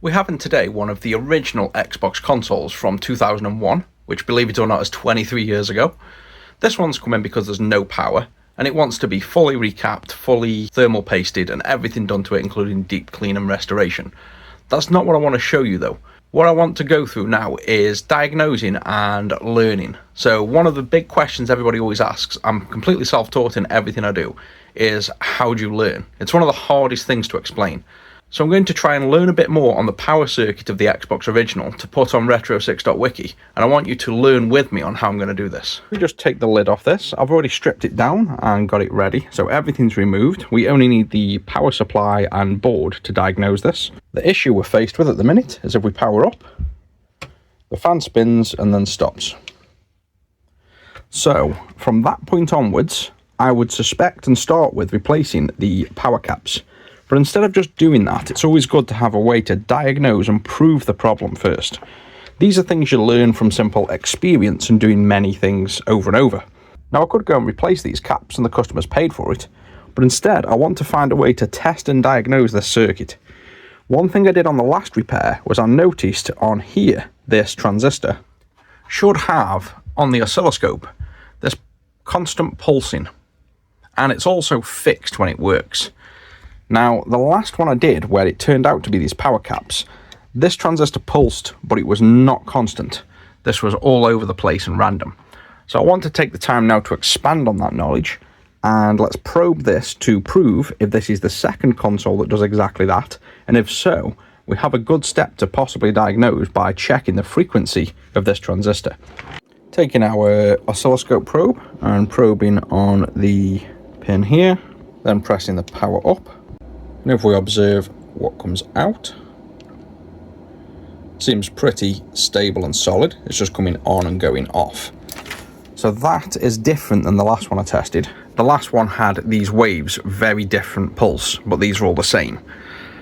We have in today one of the original Xbox consoles from 2001, which, believe it or not, is 23 years ago. This one's come in because there's no power, and it wants to be fully recapped, fully thermal pasted, and everything done to it, including deep clean and restoration. That's not what I want to show you though. What I want to go through now is diagnosing and learning. So one of the big questions everybody always asks, I'm completely self-taught in everything I do, is how do you learn? It's one of the hardest things to explain. So I'm going to try and learn a bit more on the power circuit of the Xbox original to put on retro6.wiki, and I want you to learn with me on how I'm going to do this. We just take the lid off this. I've already stripped it down and got it ready, so everything's removed. We only need the power supply and board to diagnose this. The issue we're faced with at the minute is if we power up, the fan spins and then stops. So from that point onwards, I would suspect and start with replacing the power caps. But instead of just doing that, it's always good to have a way to diagnose and prove the problem first. These are things you learn from simple experience and doing many things over and over. Now I could go and replace these caps and the customer's paid for it, but instead I want to find a way to test and diagnose this circuit. One thing I did on the last repair was I noticed on here, this transistor should have, on the oscilloscope, this constant pulsing, and it's also fixed when it works. Now, the last one I did, where it turned out to be these power caps, this transistor pulsed, but it was not constant. This was all over the place and random. So I want to take the time now to expand on that knowledge, and let's probe this to prove if this is the second console that does exactly that, and if so, we have a good step to possibly diagnose by checking the frequency of this transistor. Taking our oscilloscope probe and probing on the pin here, then pressing the power up. And if we observe what comes out, seems pretty stable and solid. It's just coming on and going off. So that is different than the last one I tested. The last one had these waves, very different pulse, but these are all the same.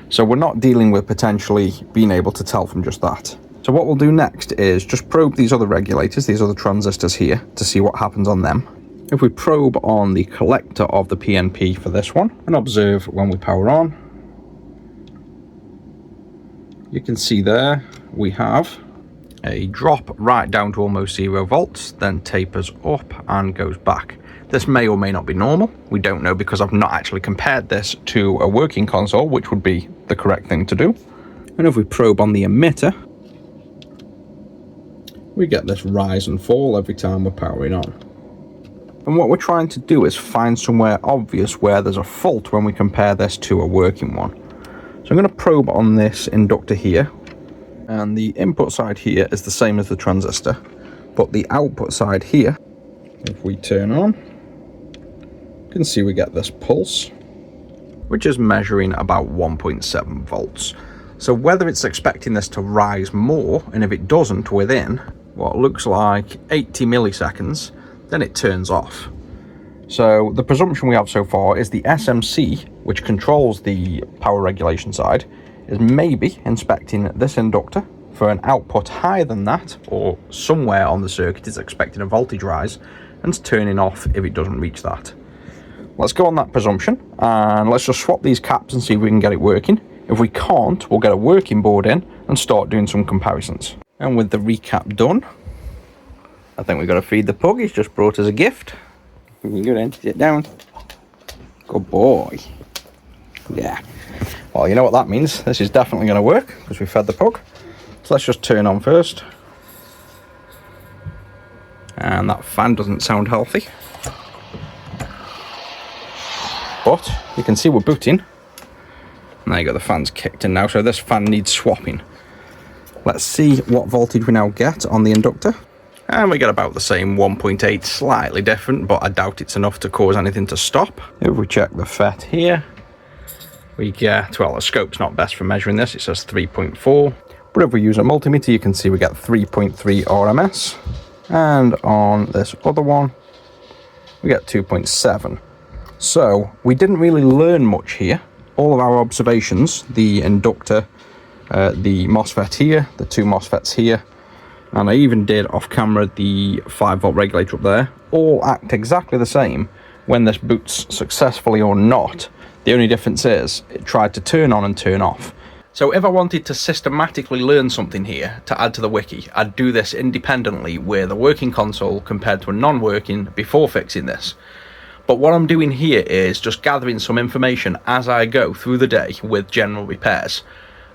So we're not dealing with potentially being able to tell from just that. So what we'll do next is just probe these other regulators, these other transistors here, to see what happens on them. If we probe on the collector of the PNP for this one and observe when we power on, you can see there we have a drop right down to almost 0 volts, then tapers up and goes back. This may or may not be normal. We don't know because I've not actually compared this to a working console, which would be the correct thing to do. And if we probe on the emitter, we get this rise and fall every time we're powering on. And what we're trying to do is find somewhere obvious where there's a fault when we compare this to a working one. So I'm going to probe on this inductor here, and the input side here is the same as the transistor, but the output side here, if we turn on, you can see we get this pulse, which is measuring about 1.7 volts. So whether it's expecting this to rise more, and if it doesn't within what looks like 80 milliseconds, then it turns off. So the presumption we have so far is the SMC, which controls the power regulation side, is maybe inspecting this inductor for an output higher than that, or somewhere on the circuit is expecting a voltage rise, and turning off if it doesn't reach that. Let's go on that presumption, and let's just swap these caps and see if we can get it working. If we can't, we'll get a working board in and start doing some comparisons. And with the recap done, I think we've got to feed the pug. He's just brought us a gift. We can go then, sit down. Good boy. Yeah. Well, you know what that means. This is definitely going to work because we fed the pug. So let's just turn on first. And that fan doesn't sound healthy. But you can see we're booting. And there you go, the fan's kicked in now. So this fan needs swapping. Let's see what voltage we now get on the inductor. And we get about the same 1.8, slightly different, but I doubt it's enough to cause anything to stop. If we check the FET here, we get, well, the scope's not best for measuring this, it says 3.4. But if we use a multimeter, you can see we get 3.3 RMS. And on this other one, we get 2.7. So we didn't really learn much here. All of our observations, the inductor, the MOSFET here, the two MOSFETs here, and I even did off camera the 5-volt regulator up there, all act exactly the same when this boots successfully or not. The only difference is it tried to turn on and turn off. So if I wanted to systematically learn something here to add to the wiki, I'd do this independently with a working console compared to a non-working before fixing this. But what I'm doing here is just gathering some information as I go through the day with general repairs.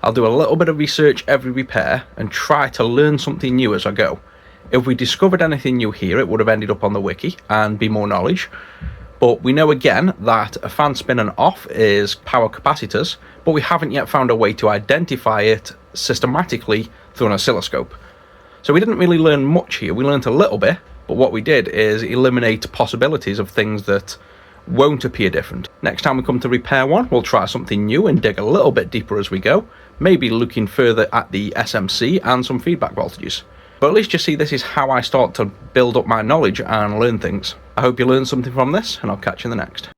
I'll do a little bit of research every repair and try to learn something new as I go. If we discovered anything new here, it would have ended up on the wiki and be more knowledge. But we know again that a fan spinning off is power capacitors, but we haven't yet found a way to identify it systematically through an oscilloscope. So we didn't really learn much here. We learned a little bit, but what we did is eliminate possibilities of things that won't appear different. Next time we come to repair one, we'll try something new and dig a little bit deeper as we go, maybe looking further at the SMC and some feedback voltages. But at least you see this is how I start to build up my knowledge and learn things. I hope you learned something from this, and I'll catch you in the next.